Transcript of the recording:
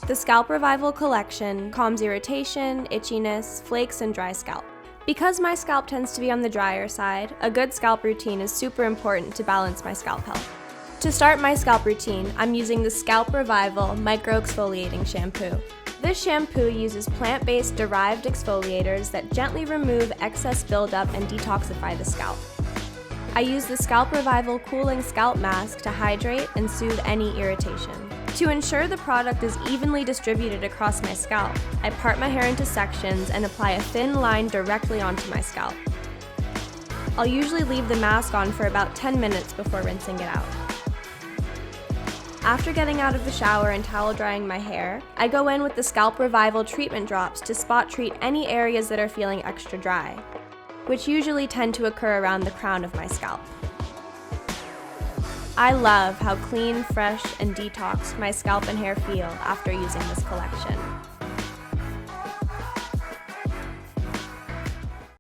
The Scalp Revival collection calms irritation, itchiness, flakes, and dry scalp. Because my scalp tends to be on the drier side, a good scalp routine is super important to balance my scalp health. To start my scalp routine, I'm using the Scalp Revival Micro Exfoliating Shampoo. This shampoo uses plant-based derived exfoliators that gently remove excess buildup and detoxify the scalp. I use the Scalp Revival Cooling Scalp Mask to hydrate and soothe any irritation. To ensure the product is evenly distributed across my scalp, I part my hair into sections and apply a thin line directly onto my scalp. I'll usually leave the mask on for about 10 minutes before rinsing it out. After getting out of the shower and towel drying my hair, I go in with the Scalp Revival treatment drops to spot treat any areas that are feeling extra dry, which usually tend to occur around the crown of my scalp. I love how clean, fresh, and detoxed my scalp and hair feel after using this collection.